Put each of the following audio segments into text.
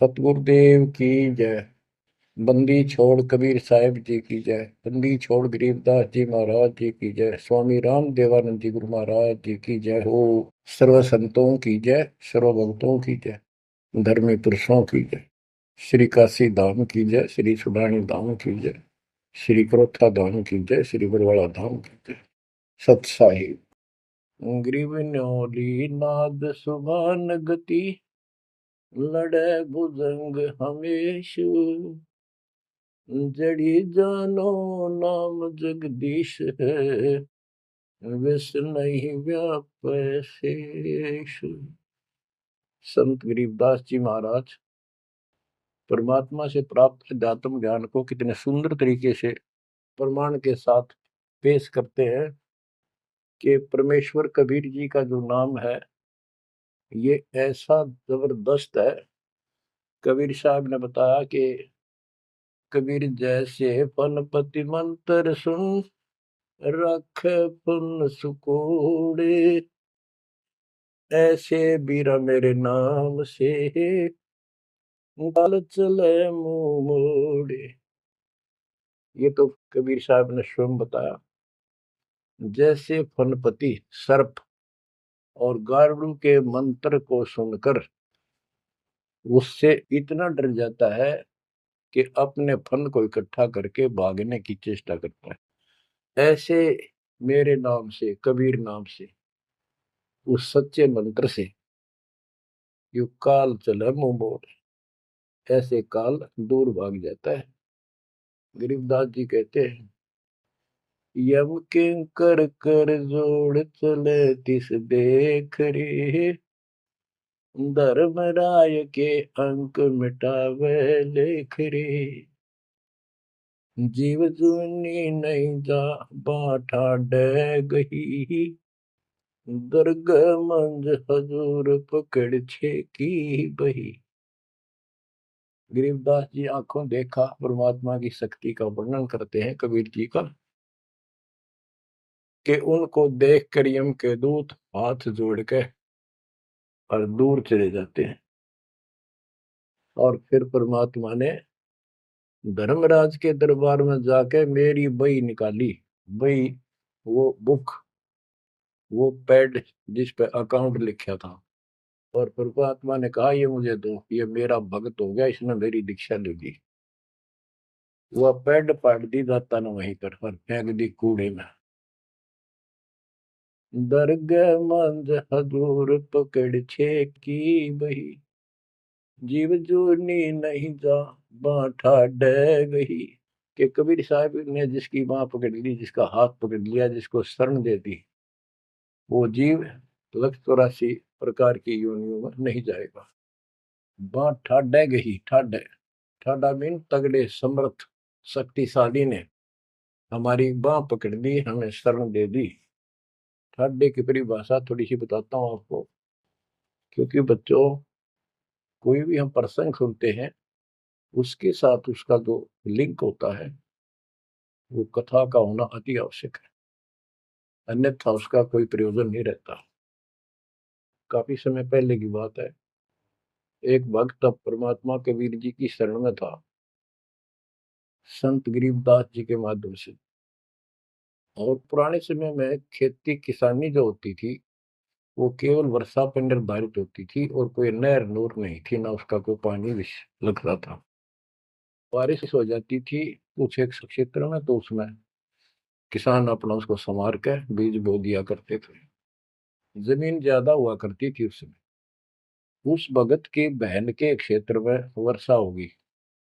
सतगुरुदेव की जय। बंदी छोड़ कबीर साहिब जी की जय। बंदी छोड़ गरीबदास जी महाराज जी की जय। स्वामी राम देवानंद जी गुरु महाराज जी की जय हो। सर्व संतों की जय, सर्व भक्तों की जय, धर्मी पुरुषों की जय। श्री काशी धाम की जय, श्री सुडानी धाम की जय, श्री क्रोथा धाम की जय, श्री बरवाड़ा धाम की जय। सत साहिब। ग्रीव न्योली नाद सुभान गति, लड़े भुजंग हमेश, जड़ी जानो नाम जगदीश है, विष नहीं व्यापै शेष। संत गरीबदास जी महाराज परमात्मा से प्राप्त अध्यात्म ज्ञान को कितने सुंदर तरीके से प्रमाण के साथ पेश करते हैं कि परमेश्वर कबीर जी का जो नाम है ये ऐसा जबरदस्त है। कबीर साहब ने बताया कि कबीर जैसे फनपति मंत्र सुन, रख पुन सुकोड़े, ऐसे बीरा मेरे नाम से, बाल चले मुंह मोड़े। ये तो कबीर साहब ने स्वयं बताया। जैसे फनपति सर्प और गारुड़ के मंत्र को सुनकर उससे इतना डर जाता है कि अपने फन को इकट्ठा करके भागने की चेष्टा करता है, ऐसे मेरे नाम से, कबीर नाम से, उस सच्चे मंत्र से यू काल चले मुंह मोड़, ऐसे काल दूर भाग जाता है। गरीबदास जी कहते हैं, यम किंकर कर जोड़ चले तिस देख रे, धर्मराय के अंक मिटावे लेख रे, जीव जुनी नहीं जा बाठा डे गही, दर्ग मंज हजूर पकड़ छे की बही। गरीबदास जी आंखों देखा परमात्मा की शक्ति का वर्णन करते हैं कबीर जी का, कि उनको देख कर यम के दूत हाथ जोड़ के और दूर चले जाते हैं। और फिर परमात्मा ने धर्मराज के दरबार में जाके मेरी बही निकाली। बही वो बुक, वो पैड जिस पे अकाउंट लिखा था, और परमात्मा ने कहा ये मुझे दो, ये मेरा भक्त हो गया, इसने मेरी दीक्षा ले ली। वह पैड पाट दी दाता ने वहीं पर और फेंक दी कूड़े में। दर्ग मंज हजूर पकड़ छे की बही, जीव जोनी नहीं जा बाठा डे गही। कि कबीर साहब ने जिसकी बाह पकड़ ली, जिसका हाथ पकड़ लिया, जिसको शरण दे दी, वो जीव 184 प्रकार की योनियों में नहीं जाएगा। बाँ ठाडे गही, ठाडे ठाडा मीन तगड़े, समर्थ, शक्तिशाली ने हमारी बाह पकड़ ली, हमें शरण दे दी। ठाडे की परिभाषा थोड़ी सी बताता हूँ आपको, क्योंकि बच्चों कोई भी हम प्रसंग सुनते हैं उसके साथ उसका जो लिंक होता है वो कथा का होना अति आवश्यक है, अन्यथा उसका कोई प्रयोजन नहीं रहता। काफी समय पहले की बात है, एक भक्त अब परमात्मा कबीर जी की शरण में था संत गरीबदास जी के माध्यम से। और पुराने समय में खेती किसानी जो होती थी वो केवल वर्षा पर निर्धारित होती थी, और कोई नहर नूर नहीं थी, ना उसका कोई पानी लगता था। बारिश हो जाती थी कुछ एक क्षेत्र में तो उसमें किसान अपना उसको संवार के बीज बो दिया करते थे। जमीन ज्यादा हुआ करती थी उस समय। उस भगत की बहन के क्षेत्र में वर्षा होगी,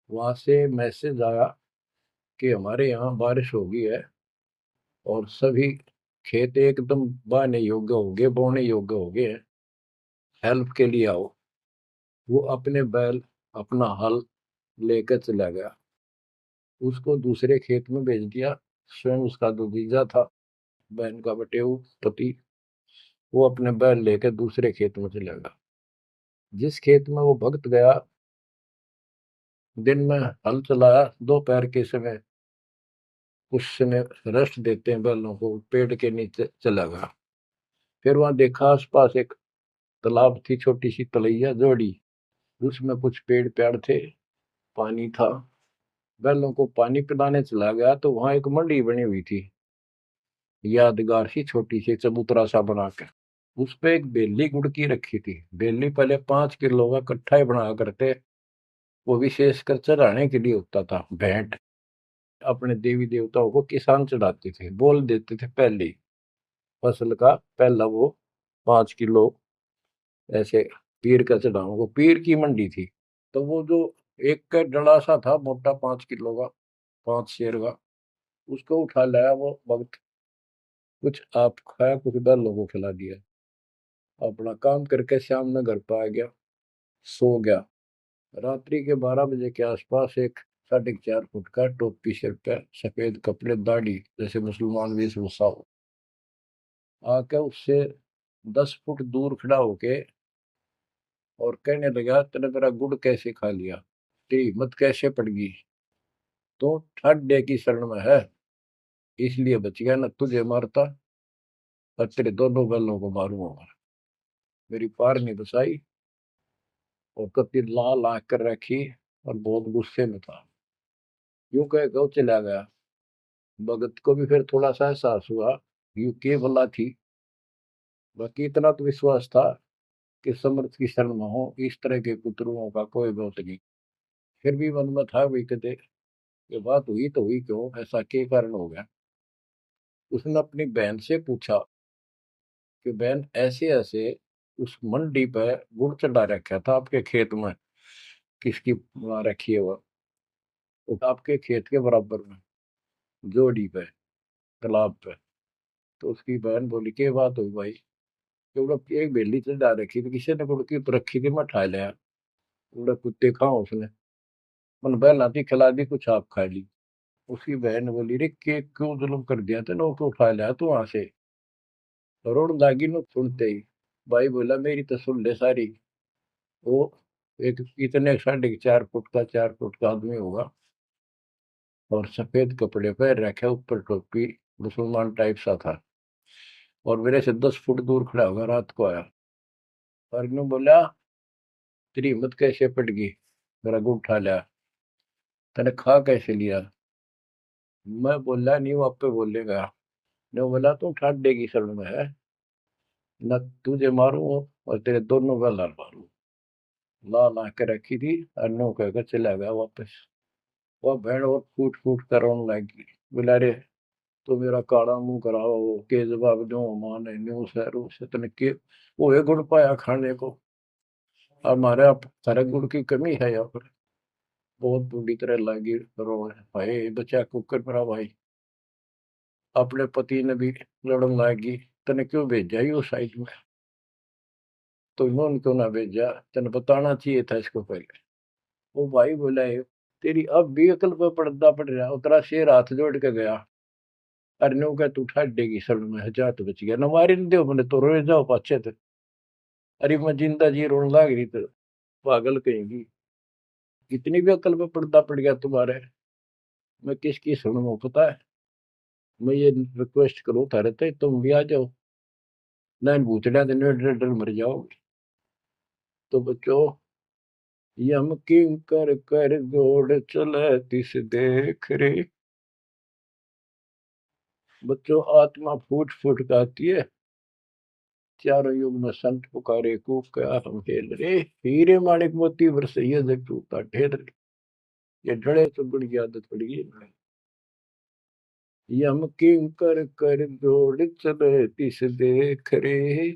वहां से मैसेज आया कि हमारे यहाँ बारिश हो गई है और सभी खेत एकदम बाने योग्य हो गए, बोने योग्य हो गए, हेल्प के लिए आओ। वो अपने बैल, अपना हल लेकर चला गया, उसको दूसरे खेत में भेज दिया। स्वयं उसका जो जीजा था, बहन का बटेऊ पति, वो अपने बैल लेकर दूसरे खेत में चला गया। जिस खेत में वो भक्त गया, दिन में हल चलाया, दोपहर के समय कुछ समय रेस्ट देते हैं बैलों को, पेड़ के नीचे चला गया। फिर वहां देखा आसपास एक तालाब थी, छोटी सी तलैया जोड़ी, उसमें कुछ पेड़ पेड़ थे, पानी था। बैलों को पानी पिलाने चला गया तो वहां एक मंडी बनी हुई थी, यादगार सी छोटी सी चबूतरा सा बना के। उस पे एक बेली गुड़की रखी थी। बेली पहले 5 किलो का कट्ठा ही बना करते, वो विशेषकर चढ़ाने के लिए होता था, भेंट। अपने देवी देवताओं को किसान चढ़ाते थे, बोल देते थे पहली फसल का पहला वो 5 किलो ऐसे पीर का चढ़ाऊं। वो पीर की मंडी थी। तो वो जो एक का डला सा था मोटा 5 किलो का, 5 शेर का, उसको उठा लाया वो भक्त। कुछ आप खाया, कुछ बैलों को खिला दिया। अपना काम करके शाम में घर पर आ गया, सो गया। रात्रि के 12 बजे के आसपास एक 4.5 फुट का, टोपी सिर पे, सफेद कपड़े, दाढ़ी, जैसे मुसलमान वेशभूषा हो, आके उससे 10 फुट दूर खड़ा होके और कहने लगा, तेने मेरा गुड़ कैसे खा लिया? तेरी हिम्मत कैसे पड़ गई? तो ठाड्डे की शरण में है, इसलिए बच गया, न तुझे मारता और तेरे दोनों बैलों को मारूंगा। मेरी पार नहीं बसाई, और कति लाल आंख कर रखी और बहुत गुस्से में था। यूं कह के वो चला गया। भगत को भी फिर थोड़ा सा एहसास हुआ, यूं के भला थी। बाकी इतना तो विश्वास था कि समर्थ की शरण में हो, इस तरह के कुतरुओं का कोई बहुत नहीं। फिर भी मन में था, भी कहते ये बात हुई तो हुई क्यों, ऐसा के कारण हो गया? उसने अपनी बहन से पूछा कि बहन, ऐसे ऐसे उस मंडी पे गुड़ चढ़ा रखा था आपके खेत में, किसकी बना रखी है वो? तो आपके खेत के बराबर में, जोड़ी पे, तालाब पे। तो उसकी बहन बोली, के बात हुई भाई? क्योंकि एक बेली चढ़ा रखी थी, किसी ने गुड़ की रखी थी, मैं उठा लिया। बोला, कुत्ते खाओ उसने, मन बहन आती खिला दी, कुछ आप खा ली। उसकी बहन बोली, रे के क्यों जुल्म कर दिया तेने, उसको उठा लिया तू वहां से? रोड लागी नो सुनते ही। भाई बोला, मेरी तो सुन ले सारी। वो एक इतने 4.5 फुट का, 4 फुट का आदमी होगा, और सफेद कपड़े पहन रखे, ऊपर टोपी, मुसलमान टाइप सा था, और मेरे से 10 फुट दूर खड़ा होगा, रात को आया। और यूं बोला, तेरी हिम्मत कैसे पट गई, मेरा गुड़ उठा लिया, तने खा कैसे लिया? मैं बोला, नहीं वो आप पे बोलेगा। ने बोला, तू ठाड्डे की शरण में है, न तुझे मारूं और तेरे दोनों गल मारूं। ला ला के रखी थी, और नो कहकर चला गया वापस। वह भेड़ और फूट फूट कर रोने लगी। बोला, रे तो मेरा काड़ा मुंह कराओ, के जवाब दो, माने न्यू शहरों से तने के वो एक गुड़ पाया खाने को। हमारे आप सारे गुड़ की कमी है यहाँ पर। बहुत बुरी तरह लगी रो भाई, बचा कुकर मेरा भाई। अपने पति ने भी लड़न लगी, तने क्यों भेजा ही उस साइड में? तो इन्होंने क्यों ना भेजा, तने बताना चाहिए था इसको पहले। वो भाई बोला, तेरी अब भी अकल पर पर्दा पड़ रहा, उतरा शेर हाथ जोड़ के गया। अरे नो क्या, तू ठाडेगी शरण में, जा तो बच गया, न मारी न दो मैंने तो रोए जाओ पाछे थे। अरे मैं जिंदा जी रोने लग रही तो पागल कहेंगी, इतनी भी अकल पे पर्दा पड़ गया तुम्हारे? मैं किसकी सुनूं पता है? मैं ये रिक्वेस्ट करूं थारे ते, तुम भी आ जाओ, ना भूतड़ा दिन डर डर मर जाओगे। तो बच्चों, यम किंग कर कर जोड़ चले तिस देख रे। बच्चों, आत्मा फूट फूट गाती है, चारों युग में संत पुकारे, कूक क्या हम हेल रे। हीरे माणिक मोती बरसैया जग टूटा ढेर रे। ये डरे तो बड़ी आदत पड़ गई है। यम किंग कर कर जोड़ चले तिस देख रे,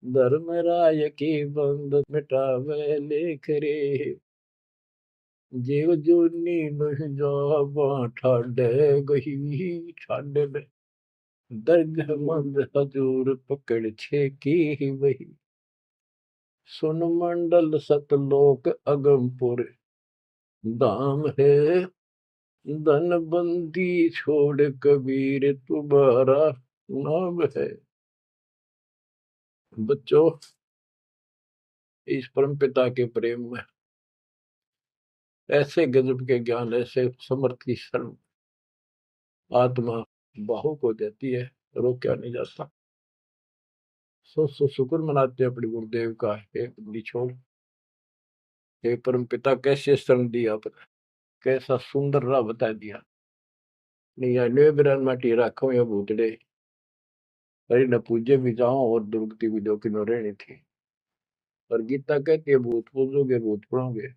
धर्म राय की बंद मिटावे लेख रे। जीव जूनी नहीं जावा ठाडे गही, ठाडे में दर्ग मंद हजूर पकड़ छे की वही। सुन मंडल सतलोक अगमपुर धाम है, धन बंदी छोड़ कबीर तुम्हारा नाम है। बच्चों, इस परम पिता के प्रेम में ऐसे गजब के ज्ञान, ऐसे समर्थ की शरण, आत्मा भावुक हो जाती है, रोका नहीं जाता। सो शुक्र मनाते हैं अपने गुरुदेव का, एक निछोड़ हे परम पिता कैसे शरण दिया आपने, कैसा सुंदर राह बता दिया। नहीं आने बिरान माटी राखो या भूतड़े, अरे न पूजे भी जाओ और दुर्गति भी दो किनो रहनी थी। और गीता कहती है भूत पूजोगे भूत पढ़ोगे।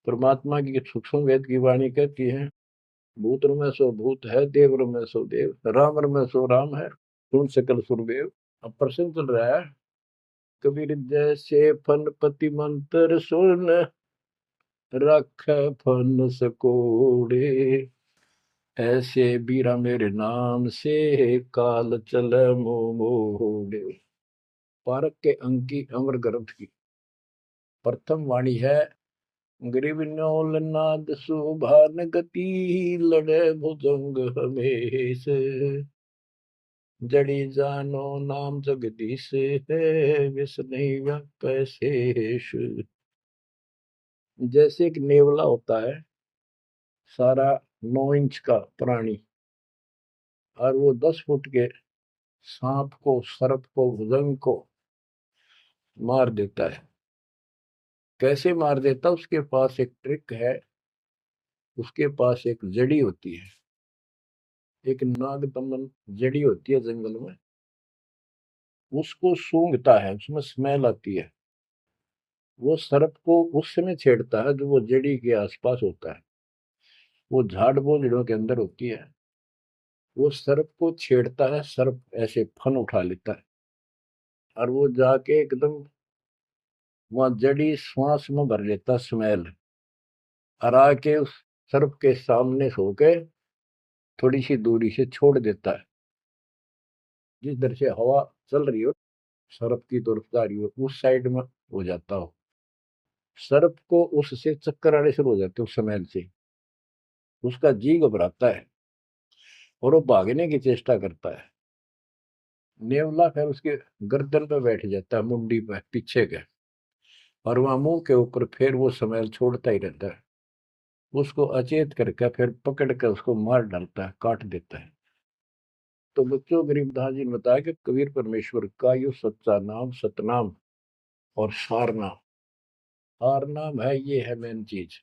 परमात्मा की सूक्ष्म वेद की वाणी कहती है भूत में सो भूत है, देव में सो देव, राम में सो राम है, सुन सकल सुरदेव। अब प्रश्न चल रहा है, कबीर जैसे फन पति मंत्र सुन रख फन सकोड़े, ऐसे बीरा मेरे नाम से काल चल मोड़े। पारक के अंक की अमर ग्रंथ की प्रथम वाणी है, ग्रीव न्योल नाद सुभान गति, लड़े भुजंग हमेश, जड़ी जानो नाम जगदीश है, विष नहीं व्यापै शेष। जैसे एक नेवला होता है सारा 9 इंच का प्राणी, और वो 10 फुट के सांप को, सर्प को, भुजंग को मार देता है। कैसे मार देता, उसके पास एक ट्रिक है, उसके पास एक जड़ी होती है, एक नागदमन जड़ी होती है जंगल में, उसको सूंघता है, उसमें स्मेल आती है। वो सर्प को उस समय छेड़ता है जो वो जड़ी के आसपास होता है, वो झाड़ बोझड़ों के अंदर होती है। वो सर्प को छेड़ता है, सर्प ऐसे फन उठा लेता है और वो जाके एकदम वहां जड़ी श्वास में भर लेता स्मेल, और आके उस सर्प के सामने सो के थोड़ी सी दूरी से छोड़ देता है। जिस दर से हवा चल रही हो सर्प की तरफ जा रही हो, उस साइड में हो जाता हो। सर्प को उससे चक्कर आने शुरू हो जाते उस स्मेल से, उसका जी घबराता है और वो भागने की चेष्टा करता है। नेवला फिर उसके गर्दन पे बैठ जाता है, मुंडी पे पीछे के, और वहां मुंह के ऊपर फिर वो स्मेल छोड़ता ही रहता है। उसको अचेत करके फिर पकड़ कर उसको मार डालता है, काट देता है। तो बच्चों, गरीबदास जी ने बताया कि कबीर परमेश्वर का यो सच्चा नाम सतनाम और सारनाम। सारनाम है, ये है मेन चीज।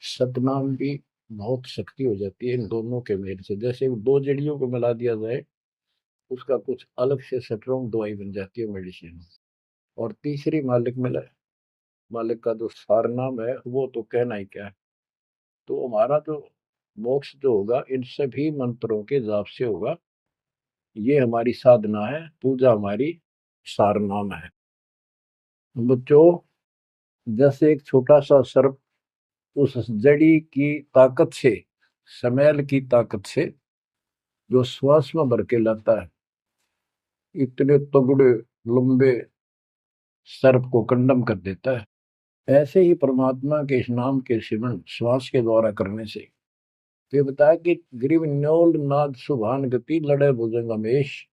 सतनाम भी बहुत शक्ति हो जाती है इन दोनों के मेल से। जैसे दो जड़ियों को मिला दिया जाए, उसका कुछ अलग से स्ट्रॉन्ग दवाई बन जाती है, मेडिसिन। और तीसरी मालिक मिला, मालिक का जो सारनाम है वो तो कहना ही क्या है। तो हमारा जो मोक्ष जो होगा इन सभी मंत्रों के जाप से होगा। ये हमारी साधना है, पूजा हमारी सारनाम है। बच्चों, जैसे एक छोटा सा सर्प उस जड़ी की ताकत से, स्मेल की ताकत से जो श्वास में भर के लाता है, इतने तगड़े लंबे सर्प को कंडम कर देता है, ऐसे ही परमात्मा के इस नाम के सिमरन श्वास के द्वारा करने से। तो ये बताया कि ग्रीव न्योल नाद सुभान गति, लड़े भुजंग हमेश,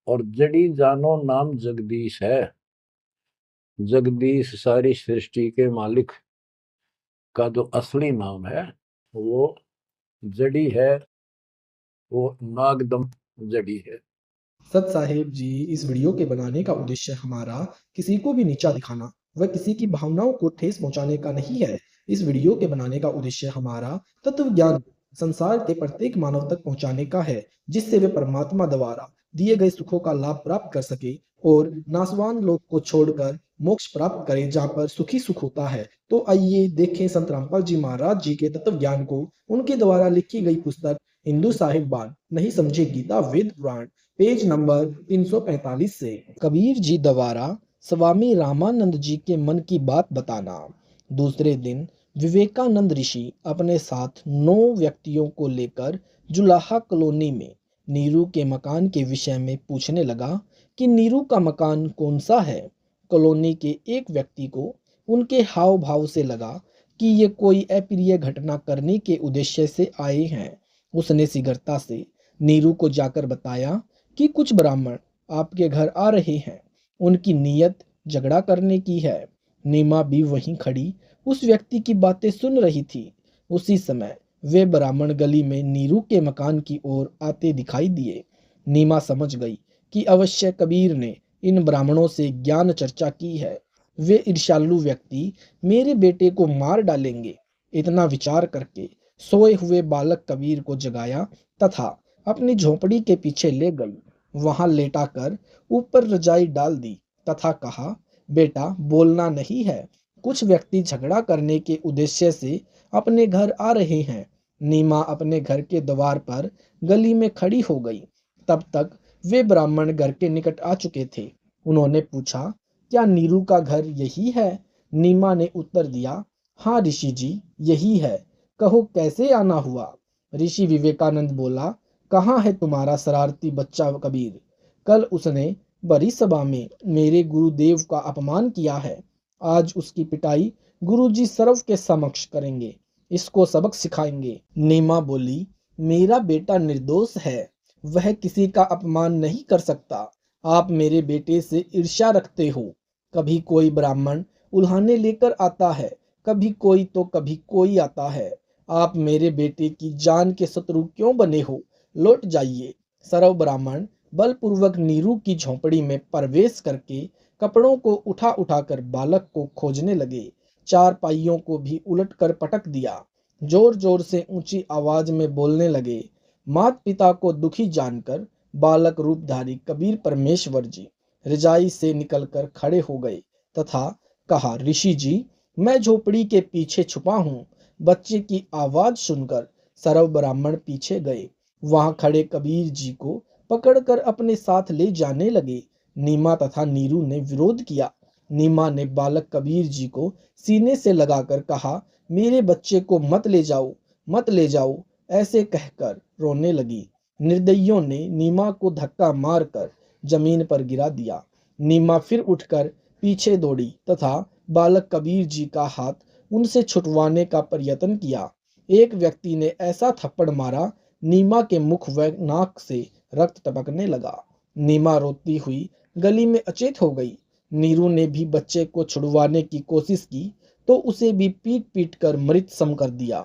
और जड़ी जानो नाम जगदीश है। जगदीश सारी सृष्टि के मालिक का जो असली नाम है वो जड़ी है, वो नागदम जड़ी है। सत साहेब जी, इस वीडियो के बनाने का उद्देश्य हमारा किसी को भी नीचा दिखाना व किसी की भावनाओं को ठेस पहुंचाने का नहीं है। इस वीडियो के बनाने का उद्देश्य हमारा तत्व ज्ञान संसार के प्रत्येक मानव तक पहुंचाने का है, जिससे वे परमात्मा द्वारा दिए गए सुखों का लाभ प्राप्त कर सके और नासवान लोक को छोड़कर मोक्ष प्राप्त करें, जहाँ पर सुखी सुख होता है। तो आइए देखें संत रामपाल जी महाराज जी के तत्व ज्ञान को। उनके द्वारा लिखी गई पुस्तक हिंदू साहिब बान नहीं समझे गीता वेद पुराण, पेज नंबर 345 से। कबीर जी द्वारा स्वामी रामानंद जी के मन की बात बताना। दूसरे दिन विवेकानंद ऋषि अपने साथ 9 व्यक्तियों को लेकर जुलाहा कॉलोनी में नीरू के मकान के विषय में पूछने लगा कि नीरू का मकान कौन सा है। कॉलोनी के एक व्यक्ति को उनके हाव भाव से लगा कि ये कोई अप्रिय घटना करने के उद्देश्य से आए हैं। उसने शीघ्रता से नीरू को जाकर बताया कि कुछ ब्राह्मण आपके घर आ रहे हैं, उनकी नीयत झगड़ा करने की है। नीमा भी वहीं खड़ी उस व्यक्ति की बातें सुन रही थी। उसी समय वे ब्राह्मण गली में नीरू के मकान की ओर आते दिखाई दिए। नीमा समझ गई कि अवश्य कबीर ने इन ब्राह्मणों से ज्ञान चर्चा की है। वे ईर्ष्यालु व्यक्ति मेरे बेटे को मार डालेंगे। इतना विचार करके सोए हुए बालक कबीर को जगाया तथा अपनी झोपड़ी के पीछे ले गई। वहां लेटाकर ऊपर रजाई डाल दी तथा कहा, बेटा बोलना नहीं है। कुछ व्यक्ति झगड़ा करने के उद्देश्य से अपने घर आ रहे हैं। नीमा अपने घर के द्वार पर गली में खड़ी हो गई। तब तक वे ब्राह्मण घर के निकट आ चुके थे। उन्होंने पूछा, क्या नीरू का घर यही है? नीमा ने उत्तर दिया, हाँ ऋषि जी, यही है। कहो कैसे आना हुआ? ऋषि विवेकानंद बोला, कहाँ है तुम्हारा शरारती बच्चा कबीर? कल उसने बड़ी सभा में मेरे गुरुदेव का अपमान किया है। आज उसकी पिटाई गुरुजी सर्व के समक्ष करेंगे। इसको सबक सिखाएंगे। नीमा बोली, मेरा बेटा निर्दोष है। वह किसी का अपमान नहीं कर सकता। आप मेरे बेटे से ईर्ष्या रखते हो। कभी कोई ब्राह्मण उल्हाने लेकर आता है, कभी कोई तो कभी कोई आता है। आप मेरे बेटे की जान के शत्रु क्यों बने हो? लौट जाइए। सर्व ब्राह्मण बलपूर्वक नीरू की झोंपड़ी में प्रवेश करके कपड़ों को उठा उठाकर बालक को खोजने लगे। चार पाइयों को भी उलटकर पटक दिया। जोर जोर से ऊंची आवाज में बोलने लगे। माता पिता को दुखी जानकर बालक रूपधारी कबीर परमेश्वर जी रजाई से निकलकर खड़े हो गए तथा कहा, ऋषि जी, मैं झोपड़ी के पीछे छुपा हूँ। बच्चे की आवाज सुनकर सर्व ब्राह्मण पीछे गए। वहां खड़े कबीर जी को पकड़कर अपने साथ ले जाने लगे। नीमा तथा नीरू ने विरोध किया। नीमा ने बालक कबीर जी को सीने से लगाकर कहा, मेरे बच्चे को मत ले जाओ, मत ले जाओ। ऐसे कहकर रोने लगी। निर्दयियों ने नीमा को धक्का मारकर जमीन पर गिरा दिया। नीमा फिर उठकर पीछे दौड़ी तथा बालक कबीर जी का हाथ उनसे छुटवाने का प्रयत्न किया। एक व्यक्ति ने ऐसा थप्पड़ मारा, नीमा के मुख व नाक से रक्त टपकने लगा। नीमा रोती हुई गली में अचेत हो गई। नीरू ने भी बच्चे को छुड़वाने की कोशिश की तो उसे भी पीट पीट कर मृत सम कर दिया।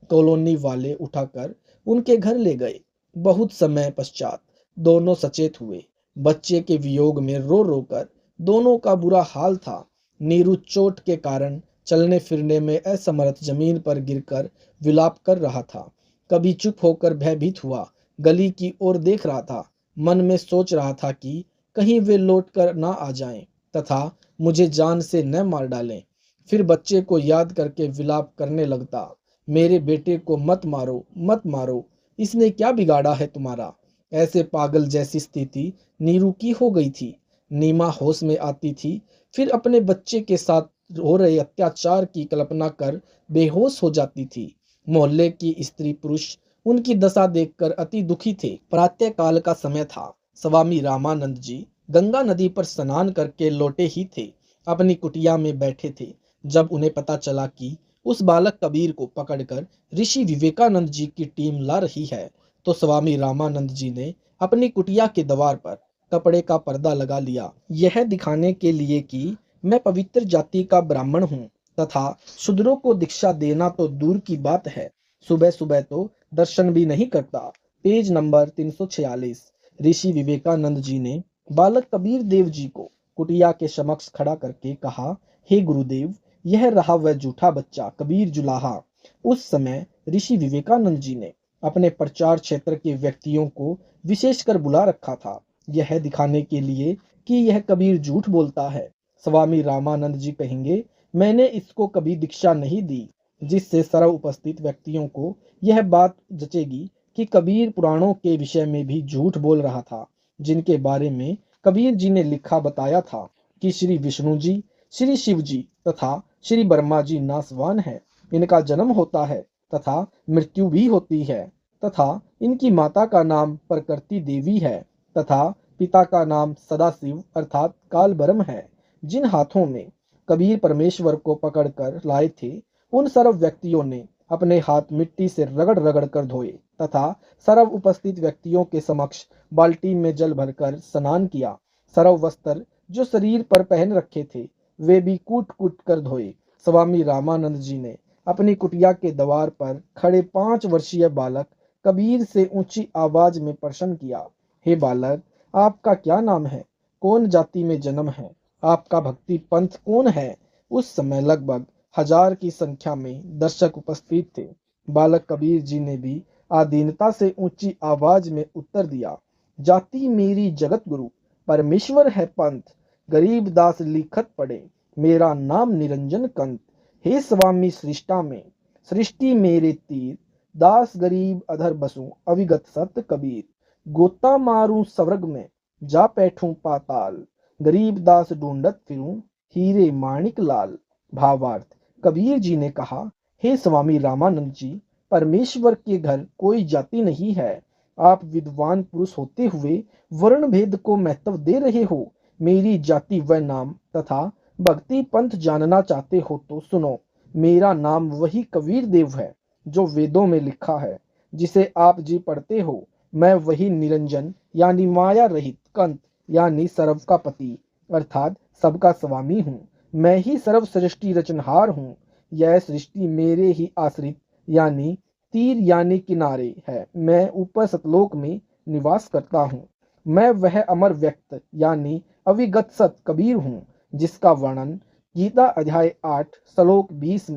कॉलोनी वाले उठाकर उनके घर ले गए। बहुत समय पश्चात दोनों सचेत हुए। बच्चे के वियोग में रो रो कर दोनों का बुरा हाल था। नीरू चोट के कारण चलने फिरने में असमर्थ जमीन पर गिरकर विलाप कर रहा था। कभी चुप होकर भयभीत हुआ गली की ओर देख रहा था। मन में सोच रहा था कि कहीं वे लौट कर ना आ जाएं तथा मुझे जान से न मार डालें। फिर बच्चे को याद करके विलाप करने लगता, मेरे बेटे को मत मारो, मत मारो। इसने क्या बिगाड़ा है तुम्हारा? ऐसे पागल जैसी स्थिति नीरू की हो गई थी। नीमा होश में आती थी, फिर अपने बच्चे के साथ हो रहे अत्याचार की कल्पना कर बेहोश हो जाती थी। मोहल्ले की स्त्री पुरुष उनकी दशा देखकर अति दुखी थे। प्रातः काल का समय था। स्वामी रामानंद जी गंगा नदी पर स्नान करके लौटे ही थे। अपनी कुटिया में बैठे थे जब उन्हें पता चला कि उस बालक कबीर को पकड़कर ऋषि विवेकानंद जी की टीम ला रही है। तो स्वामी रामानंद जी ने अपनी कुटिया के द्वार पर कपड़े का पर्दा लगा लिया, यह दिखाने के लिए कि मैं पवित्र जाति का ब्राह्मण हूँ तथा शूद्रों को दीक्षा देना तो दूर की बात है, सुबह सुबह तो दर्शन भी नहीं करता। Page number 346। ऋषि विवेकानंद जी ने बालक कबीर देव जी को कुटिया के समक्ष खड़ा करके कहा, हे गुरुदेव, यह रहा वह झूठा बच्चा कबीर जुलाहा। उस समय ऋषि विवेकानंद जी ने अपने प्रचार क्षेत्र के व्यक्तियों को विशेषकर बुला रखा था, यह दिखाने के लिए कि यह कबीर झूठ बोलता है। स्वामी रामानंद जी कहेंगे, मैंने इसको कभी दीक्षा नहीं दी, जिससे सर्व उपस्थित व्यक्तियों को यह बात जचेगी कि कबीर पुराणों के विषय में भी झूठ बोल रहा था, जिनके बारे में कबीर जी ने लिखा बताया था कि श्री विष्णु जी, श्री शिव जी तथा श्री ब्रह्मा जी नासवान है। इनका जन्म होता है तथा मृत्यु भी होती है तथा इनकी माता का नाम प्रकृति देवी है तथा पिता का नाम सदाशिव अर्थात काल ब्रह्म है। जिन हाथों में कबीर परमेश्वर को पकड़कर लाए थे, उन सर्व व्यक्तियों ने अपने हाथ मिट्टी से रगड़ रगड़ कर धोए तथा सर्व उपस्थित व्यक्तियों के समक्ष बाल्टी में जल भरकर स्नान किया। सर्व वस्त्र जो शरीर पर पहन रखे थे, वे भी कूट कूट कर धोए। स्वामी रामानंद जी ने अपनी कुटिया के द्वार पर खड़े 5 वर्षीय बालक कबीर से ऊंची आवाज में प्रश्न किया, हे बालक, आपका क्या नाम है? कौन जाति में जन्म है? आपका भक्ति पंथ कौन है? उस समय लगभग 1000 की संख्या में दर्शक उपस्थित थे। बालक कबीर जी ने भी आदीनता से ऊंची आवाज में उत्तर दिया, जाति मेरी जगत गुरु, परमेश्वर है पंथ। गरीब दास लिखत पढ़े, मेरा नाम निरंजन कंत। हे स्वामी सृष्टा में, सृष्टि मेरे तीर, दास गरीब अधर बसूं, अविगत सत कबीर। गोता मारूं स्वर्ग में, जा बैठूं पाताल, गरीब दास ढूंढत फिरूं, हीरे माणिक लाल। भावार्थ, कबीर जी ने कहा, हे स्वामी रामानंद जी, परमेश्वर के घर कोई जाति नहीं है। आप विद्वान पुरुष होते हुए वर्ण भेद को महत्व दे रहे हो। मेरी जाति व नाम तथा भक्ति पंथ जानना चाहते हो तो सुनो। मेरा नाम वही कबीर देव है जो वेदों में लिखा है, जिसे आप जी पढ़ते हो। मैं वही निरंजन यानी माया रहित कंत यानी सर्व का पति अर्थात सबका स्वामी हूँ। मैं ही सर्व सृष्टि रचनहार हूँ। यह सृष्टि मेरे ही आश्रित यानी तीर यानी किनारे है। मैं ऊपर सतलोक में निवास करता हूँ। मैं वह अमर व्यक्त यानी अविगत सत कबीर हूँ, जिसका वर्णन गीता अध्याय 8 श्लोक 22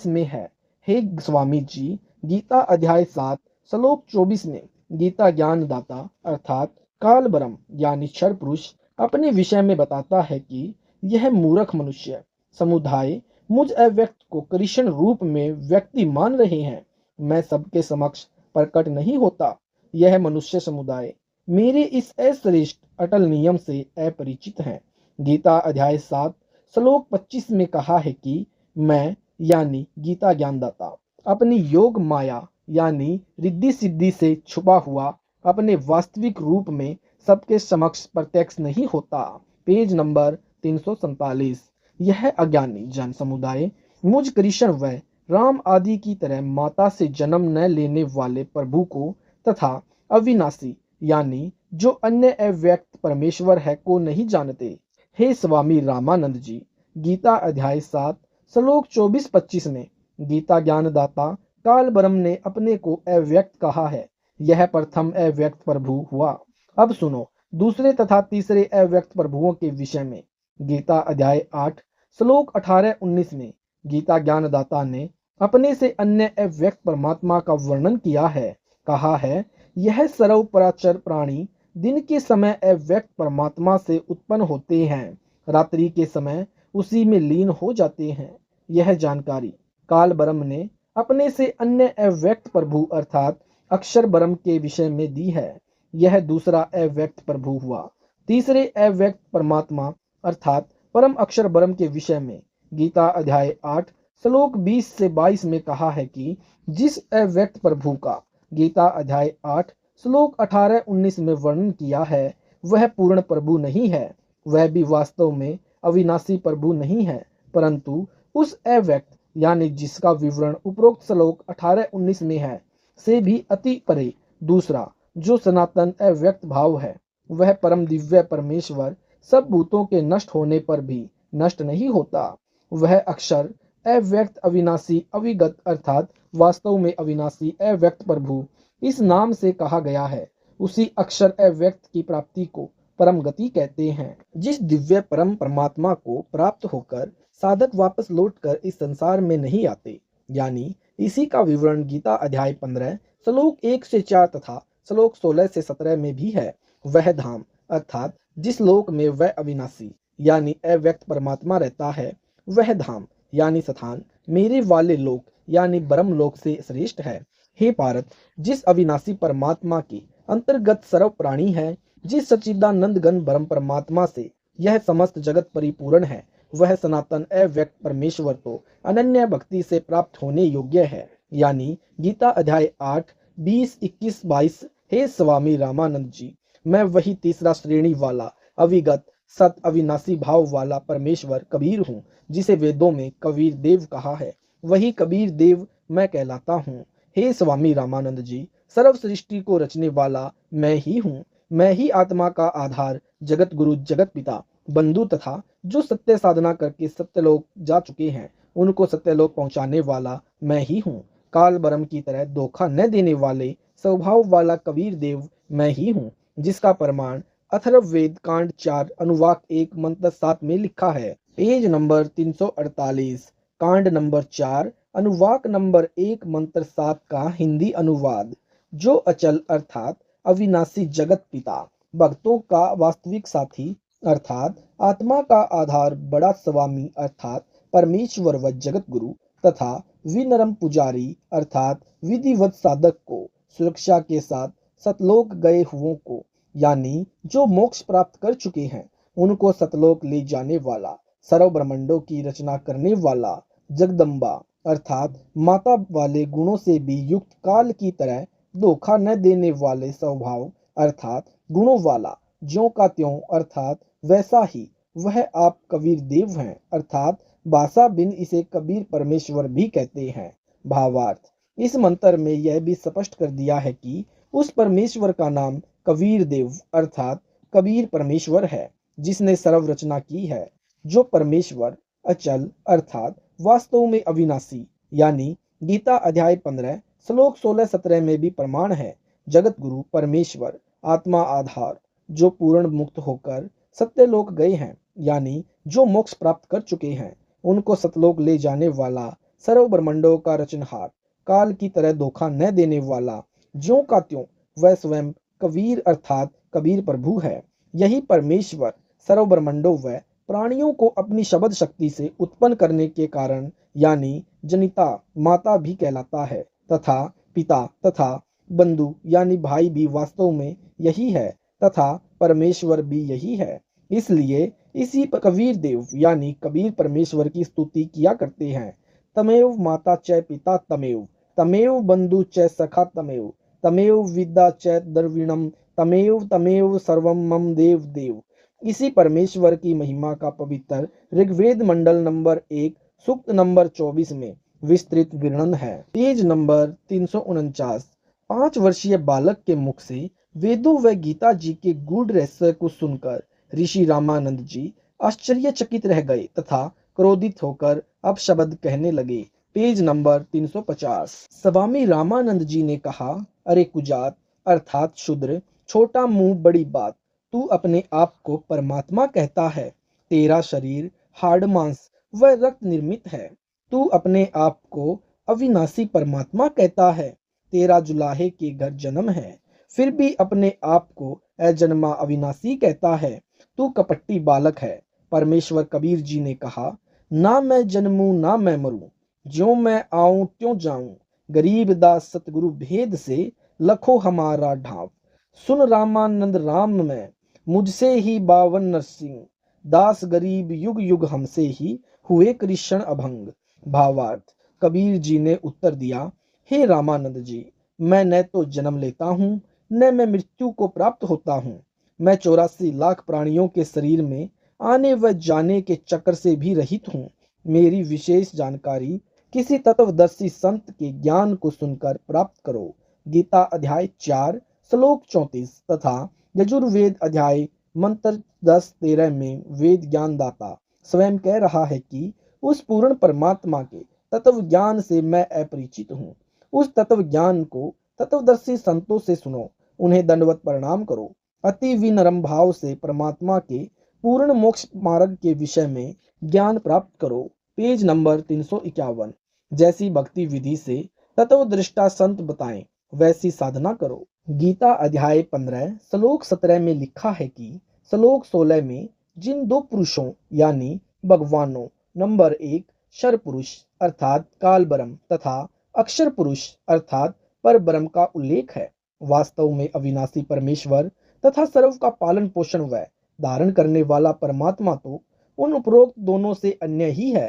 में है। हे स्वामी जी, गीता अध्याय 7 श्लोक 24 में गीता ज्ञान दाता अर्थात काल ब्रह्म यानी क्षर पुरुष अपने विषय में बताता है कि यह मूर्ख मनुष्य समुदाय मुझ अव्यक्त को कृष्ण रूप में व्यक्ति मान रहे हैं। मैं सबके समक्ष प्रकट नहीं होता। यह मनुष्य समुदाय मेरे इस अश्रेष्ठ अटल नियम से अपरिचित है। गीता अध्याय 7 श्लोक 25 में कहा है कि मैं यानी गीता ज्ञानदाता अपनी योग माया यानी रिद्धि सिद्धि से छुपा हुआ अपने वास्तविक रूप में सबके समक्ष प्रत्यक्ष नहीं होता। Page number 347। यह अज्ञानी जन समुदाय मुझ कृष्ण व राम आदि की तरह माता से जन्म न लेने वाले प्रभु को तथा अविनाशी यानी जो अन्य अव्यक्त परमेश्वर है को नहीं जानते। हे स्वामी रामानंद जी, गीता अध्याय 7 श्लोक 24-25 में गीता ज्ञानदाता काल ब्रह्म ने अपने को अव्यक्त कहा है। यह प्रथम अव्यक्त प्रभु हुआ। अब सुनो दूसरे तथा तीसरे अव्यक्त प्रभुओं के विषय में। गीता अध्याय 8 श्लोक 18-19 में गीता ज्ञानदाता ने अपने से अन्य अव्यक्त परमात्मा का वर्णन किया है। कहा है, यह सर्वपराचर प्राणी दिन के समय अव्यक्त परमात्मा से उत्पन्न होते हैं, रात्रि के समय उसी में लीन हो जाते हैं। यह जानकारी काल ब्रह्म ने अपने से अन्य अव्यक्त प्रभु अर्थात अक्षर ब्रह्म के विषय में दी है। यह दूसरा अव्यक्त प्रभु हुआ। तीसरे अव्यक्त परमात्मा अर्थात परम अक्षर ब्रह्म के विषय में गीता अध्याय 8 श्लोक 20 से 22 में कहा है कि जिस अव्यक्त प्रभु का गीता अध्याय 8 श्लोक 18-19 में वर्णन किया है वह पूर्ण प्रभु नहीं है। वह भी वास्तव में अविनाशी प्रभु नहीं है, परंतु उस अव्यक्त यानी जिसका विवरण उपरोक्त श्लोक 18-19 में है से भी अति परे दूसरा जो सनातन अव्यक्त भाव है, वह परम दिव्य परमेश्वर सब भूतों के नष्ट होने पर भी नष्ट नहीं होता। वह अक्षर अव्यक्त अविनाशी अविगत अर्थात वास्तव में अविनाशी अव्यक्त प्रभु इस नाम से कहा गया है। उसी अक्षर अव्यक्त की प्राप्ति को परम गति कहते हैं। जिस दिव्य परम परमात्मा को प्राप्त होकर साधक वापस लौटकर इस संसार में नहीं आते, यानी इसी का विवरण गीता अध्याय 15 श्लोक 1 से 4 तथा श्लोक 16 से 17 में भी है। वह धाम अर्थात जिस लोक में वह अविनाशी यानी अव्यक्त परमात्मा रहता है, वह धाम यानी स्थान मेरे वाले लोक यानी ब्रह्म लोक से श्रेष्ठ है। हे पार्थ, जिस अविनाशी परमात्मा के अंतर्गत सर्व प्राणी है, जिस सच्चिदानंद घन ब्रह्म परमात्मा से यह समस्त जगत परिपूर्ण है, वह सनातन अव्यक्त परमेश्वर तो अनन्य भक्ति से प्राप्त होने योग्य है। यानी गीता अध्याय 8 20 21 22। हे स्वामी रामानंद जी, मैं वही तीसरा श्रेणी वाला अविगत सत अविनाशी भाव वाला परमेश्वर कबीर हूँ, जिसे वेदों में कबीर देव कहा है। वही कबीर देव मैं कहलाता हूँ। हे स्वामी रामानंद जी, सर्व सृष्टि को रचने वाला मैं ही हूँ। मैं ही आत्मा का आधार, जगत गुरु, जगत पिता, बंधु तथा जो सत्य साधना करके सत्यलोक जा चुके हैं उनको सत्यलोक पहुंचाने वाला मैं ही हूँ। काल ब्रह्म की तरह धोखा न देने वाले स्वभाव वाला कबीर देव मैं ही हूँ, जिसका प्रमाण अथर्ववेद कांड 4 अनुवाक 1 मंत्र 7 में लिखा है। पेज नंबर 348, कांड नंबर 4 अनुवाक नंबर 1 मंत्र 7 का हिंदी अनुवाद। जो अचल अर्थात अविनाशी जगत पिता, भक्तों का वास्तविक साथी अर्थात आत्मा का आधार बड़ा स्वामी अर्थात परमेश्वर व जगत गुरु तथा विनरम पुजारी अर्थात विधिवत साधक को सुरक्षा के साथ सतलोक गए हुओं को यानी जो मोक्ष प्राप्त कर चुके हैं उनको सतलोक ले जाने वाला, सर्व ब्रह्मांडों की रचना करने वाला, जगदम्बा अर्थात माता वाले गुणों से भी युक्त काल की तरह धोखा न देने वाले स्वभाव अर्थात गुणों वाला, ज्यों का त्यों अर्थात वैसा ही वह आप कबीर देव हैं अर्थात भाषा बिन इसे कबीर परमेश्वर भी कहते हैं। भावार्थ, इस मंत्र में यह भी स्पष्ट कर दिया है कि उस परमेश्वर का नाम कबीर देव अर्थात कबीर परमेश्वर है, जिसने सर्व रचना की है। जो परमेश्वर अचल अर्थात वास्तव में अविनाशी यानी गीता अध्याय 15 श्लोक 16-17 में भी प्रमाण है। जगत गुरु परमेश्वर आत्मा आधार जो पूर्ण मुक्त होकर सत्यलोक गए हैं यानी जो मोक्ष प्राप्त कर चुके हैं उनको सतलोक ले जाने वाला, सर्व ब्रह्मांडों का रचनहार, काल की तरह धोखा न देने वाला, ज्यों का त्यों वह स्वयं कबीर अर्थात कबीर प्रभु है। यही परमेश्वर सर्व ब्रह्मांडों व प्राणियों को अपनी शब्द शक्ति से उत्पन्न करने के कारण यानी जनिता माता भी कहलाता है तथा पिता तथा बंधु यानी भाई भी वास्तव में यही है तथा परमेश्वर भी यही है। इसलिए इसी कबीर देव यानी कबीर परमेश्वर की स्तुति किया करते हैं। तमेव माता च पिता तमेव, तमेव बंधु च सखा तमेव, तमेव विद्या च द्रविणम, तमेव तमेव सर्वम मम देव देव। इसी परमेश्वर की महिमा का पवित्र ऋग्वेद मंडल नंबर 1 सूक्त नंबर 24 में विस्तृत वर्णन है। Page number 349। 5 वर्षीय बालक के मुख से वेदों व गीता जी के गूढ़ रहस्य को सुनकर ऋषि रामानंद जी आश्चर्यचकित रह गए तथा क्रोधित होकर अपशब्द कहने लगे। Page number 350। स्वामी रामानंद जी ने कहा, अरे कुजात अर्थात शूद्र, छोटा मुंह बड़ी बात, तू अपने आप को परमात्मा कहता है। तेरा शरीर हाड़ मांस व रक्त निर्मित है। तू अपने आप को अविनाशी परमात्मा कहता है। तेरा जुलाहे के घर जन्म है, फिर भी अपने आप को अजन्मा अविनाशी कहता है। तू कपट्टी बालक है। परमेश्वर कबीर जी ने कहा, ना मैं जन्मूं ना मैं मरूं, ज्यों मैं आऊं त्यों जाऊं, गरीब दास सतगुरु भेद से लखो हमारा ढांव। सुन रामानंद राम में मुझसे ही बावन नरसिंह, दास गरीब युग युग हमसे ही हुए कृष्ण अभंग। भावार्थ, कबीर जी ने उत्तर दिया, हे रामानंद जी, मैं न तो जन्म लेता हूँ न मैं मृत्यु को प्राप्त होता हूँ। मैं 84 लाख प्राणियों के शरीर में आने व जाने के चक्र से भी रहित हूँ। मेरी विशेष जानकारी किसी तत्वदर्शी संत के ज्ञान को सुनकर प्राप्त करो। गीता अध्याय 4 श्लोक 34 तथा यजुर्वेद अध्याय मंत्र 10-13 में वेद ज्ञान दाता स्वयं कह रहा है कि उस पूर्ण परमात्मा के तत्व ज्ञान से मैं अपरिचित हूँ। उस तत्व ज्ञान को तत्वदर्शी संतों से सुनो, उन्हें दंडवत प्रणाम करो। अति विनम्र भाव से परमात्मा के पूर्ण मोक्ष मार्ग के विषय में ज्ञान प्राप्त करो। Page number 351। जैसी भक्ति विधि से तत्वदृष्टा संत बताएं वैसी साधना करो। गीता अध्याय 15 श्लोक 17 में लिखा है कि श्लोक 16 में जिन दो पुरुषों यानी भगवानों नंबर 1 शर पुरुष अर्थात काल ब्रह्म तथा अक्षर पुरुष अर्थात पर ब्रह्म का उल्लेख है। वास्तव में अविनाशी परमेश्वर तथा सर्व का पालन पोषण व धारण करने वाला परमात्मा तो उन उपरोक्त दोनों से अन्य ही है।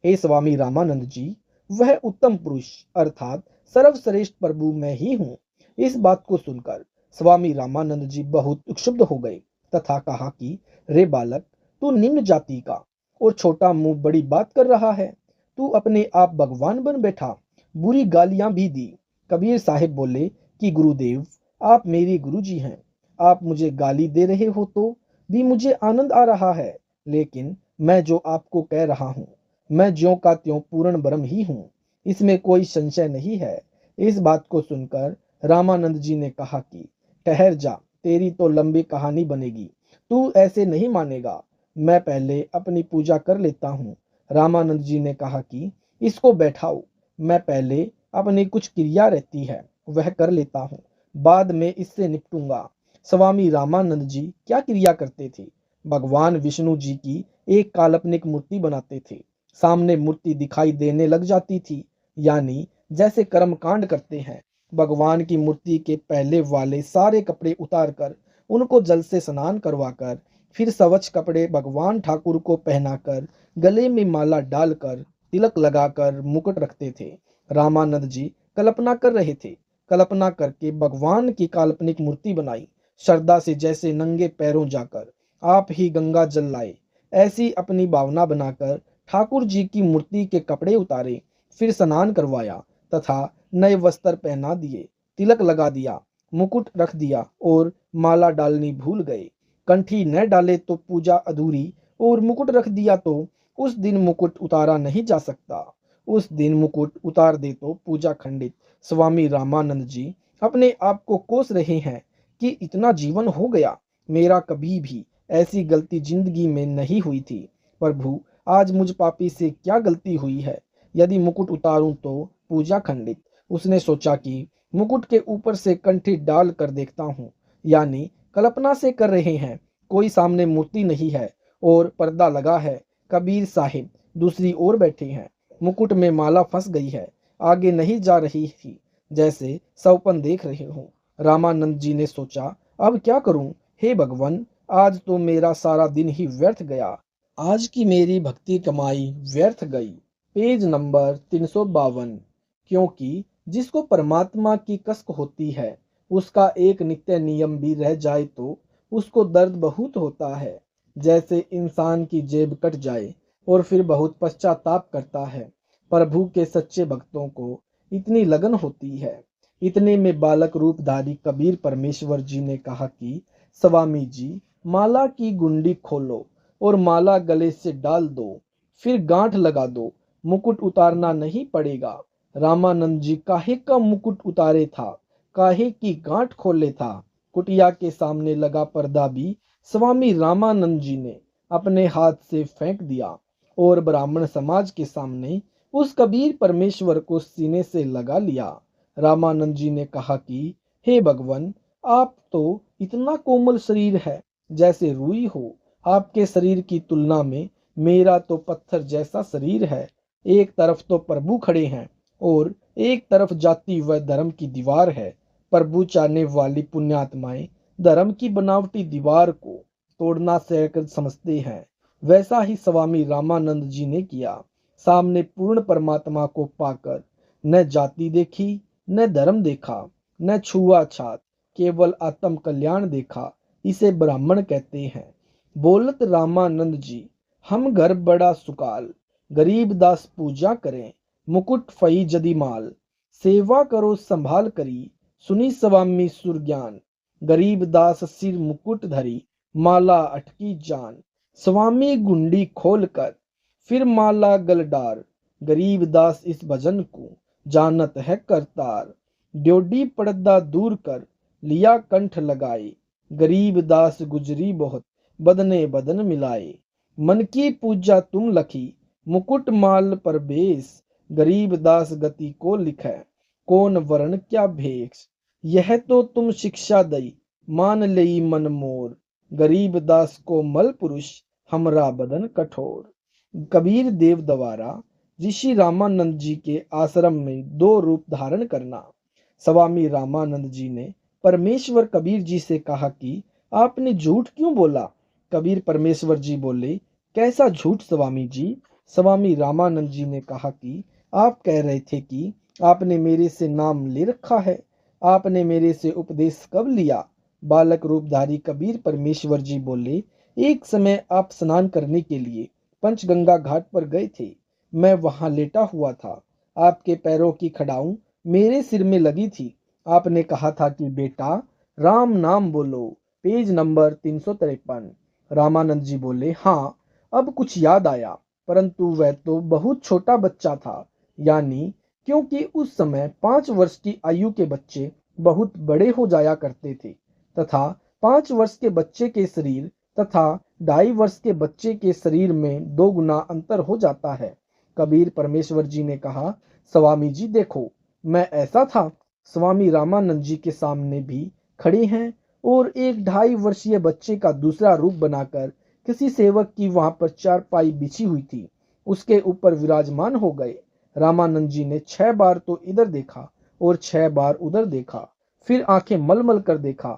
हे स्वामी रामानंद जी, वह उत्तम पुरुष अर्थात सर्वश्रेष्ठ प्रभु मैं ही हूँ। इस बात को सुनकर स्वामी रामानंद जी बहुत क्षुब्ध हो गए तथा कहा कि रे बालक, तू निम्न जाति का और छोटा मुंह बड़ी बात कर रहा है। तू अपने आप भगवान बन बैठा। बुरी गालियां भी दी। कबीर साहिब बोले कि गुरुदेव, आप मेरे गुरुजी हैं। आप मुझे गाली दे रहे हो तो भी मुझे आनंद आ रहा है, लेकिन मैं जो आपको कह रहा हूँ, मैं ज्यों का त्यों पूर्ण ब्रह्म ही हूँ, इसमें कोई संशय नहीं है। इस बात को सुनकर रामानंद जी ने कहा कि ठहर जा, तेरी तो लंबी कहानी बनेगी। तू ऐसे नहीं मानेगा। मैं पहले अपनी पूजा कर लेता हूँ। रामानंद जी ने कहा कि इसको बैठाओ। मैं पहले अपनी कुछ क्रिया रहती है वह कर लेता हूँ, बाद में इससे निपटूंगा। स्वामी रामानंद जी क्या क्रिया करते थे? भगवान विष्णु जी की एक काल्पनिक मूर्ति बनाते थे। सामने मूर्ति दिखाई देने लग जाती थी, यानी जैसे कर्मकांड करते हैं। भगवान की मूर्ति के पहले वाले सारे कपड़े उतारकर उनको जल से स्नान करवाकर फिर स्वच्छ कपड़े भगवान ठाकुर को पहनाकर गले में माला डालकर तिलक लगाकर मुकुट रखते थे। रामानंद जी कल्पना कर रहे थे। कल्पना करके भगवान की काल्पनिक मूर्ति बनाई। श्रद्धा से जैसे नंगे पैरों जाकर आप ही गंगा जल लाए, ऐसी अपनी भावना बनाकर ठाकुर जी की मूर्ति के कपड़े उतारे, फिर स्नान करवाया तथा नए वस्त्र पहना दिए, तिलक लगा दिया, मुकुट रख दिया और माला डालनी भूल गए। कंठी न डाले तो पूजा अधूरी और मुकुट रख दिया तो उस दिन मुकुट उतारा नहीं जा सकता। उस दिन मुकुट उतार दे तो पूजा खंडित। स्वामी रामानंद जी अपने आप को कोस रहे हैं कि इतना जीवन हो गया, मेरा कभी भी ऐसी गलती जिंदगी में नहीं हुई थी। प्रभु, आज मुझ पापी से क्या गलती हुई है? यदि मुकुट उतारूं तो पूजा खंडित। उसने सोचा कि मुकुट के ऊपर से कंठी डाल कर देखता हूँ, यानी कल्पना से कर रहे हैं। कोई सामने मूर्ति नहीं है और पर्दा लगा है। कबीर साहिब दूसरी ओर बैठे हैं। मुकुट में माला फंस गई है, आगे नहीं जा रही थी, जैसे सवपन देख रहे हो। रामानंद जी ने सोचा, अब क्या करूं? हे भगवान, आज तो मेरा सारा दिन ही व्यर्थ गया। आज की मेरी भक्ति कमाई व्यर्थ गई। Page number 352। क्योंकि जिसको परमात्मा की कसक होती है, उसका एक नित्य नियम भी रह जाए तो उसको दर्द बहुत होता है। जैसे इंसान की जेब कट जाए और फिर बहुत पश्चाताप करता है। प्रभु के सच्चे भक्तों को इतनी लगन होती है। इतने में बालक रूपधारी कबीर परमेश्वर जी ने कहा कि स्वामी जी, माला की गुंडी खोलो और माला गले से डाल दो, फिर गांठ लगा दो, मुकुट उतारना नहीं पड़ेगा। रामानंद जी काहे का मुकुट उतारे था, काहे की गांठ खोले था। कुटिया के सामने लगा पर्दा भी स्वामी रामानंद जी ने अपने हाथ से फेंक दिया और ब्राह्मण समाज के सामने उस कबीर परमेश्वर को सीने से लगा लिया। रामानंद जी ने कहा कि हे भगवान, आप तो इतना कोमल शरीर है जैसे रुई हो। आपके शरीर की तुलना में मेरा तो पत्थर जैसा शरीर है। एक तरफ तो प्रभु खड़े हैं और एक तरफ जाति व धर्म की दीवार है। प्रभु चाहने वाली पुण्यात्माएं धर्म की बनावटी दीवार को तोड़ना सहकर समझते हैं। वैसा ही स्वामी रामानंद जी ने किया। सामने पूर्ण परमात्मा को पाकर न जाति देखी, न धर्म देखा, न छुआछात, केवल आत्म कल्याण देखा। इसे ब्राह्मण कहते हैं। बोलत रामानंद जी, हम घर बड़ा सुकाल, गरीब दास पूजा करें, मुकुट फई जदि माल, सेवा करो संभाल करी, सुनी स्वामी सुरज्ञान, गरीब दास सिर मुकुट धरी, माला अटकी जान, स्वामी गुंडी खोल कर फिर माला गल डार, गरीब दास इस भजन को जानत है करतार, ड्योडी पर्दा दूर कर लिया कंठ लगाए, गरीब दास गुजरी बहुत बदने बदन मिलाए, मन की पूजा तुम लखी मुकुट माल पर बेस, गरीब दास गति को लिखै कौन वर्ण क्या भेष, यह तो तुम शिक्षा दई मान लई मन मोर, गरीब दास को मल पुरुष हमरा बदन कठोर। कबीर देव द्वारा ऋषि रामानंद जी के आश्रम में दो रूप धारण करना। स्वामी रामानंद जी ने परमेश्वर कबीर जी से कहा कि आपने झूठ क्यों बोला? कबीर परमेश्वर जी बोले, कैसा झूठ स्वामी जी? स्वामी रामानंद जी ने कहा कि आप कह रहे थे कि आपने मेरे से नाम ले रखा है। आपने मेरे से उपदेश कब लिया? बालक रूपधारी कबीर परमेश्वर जी बोले, एक समय आप स्नान करने के लिए पंचगंगा घाट पर गए थे। मैं वहां लेटा हुआ था। आपके पैरों की खड़ाऊं मेरे सिर में लगी थी। आपने कहा था कि बेटा, राम नाम बोलो। Page number 353। रामानंद जी बोले, हाँ, अब कुछ याद आया, परंतु वह तो बहुत छोटा बच्चा था। यानी क्योंकि उस समय 5 वर्ष की आयु के बच्चे बहुत बड़े हो जाया करते थे तथा 5 वर्ष के बच्चे के शरीर तथा 2.5 वर्ष के बच्चे के शरीर में 2 गुना अंतर हो जाता है। कबीर परमेश्वर जी ने कहा, स्वामी जी देखो, मैं ऐसा था। स्वामी रामानंद जी के सामने भी खड़े हैं और एक 2.5 वर्षीय बच्चे का दूसरा रूप बनाकर किसी सेवक की वहां पर चारपाई बिछी हुई थी, उसके ऊपर विराजमान हो गए। रामानंद जी ने 6 बार तो इधर देखा और 6 बार उधर देखा, फिर आंखें मलमल कर देखा,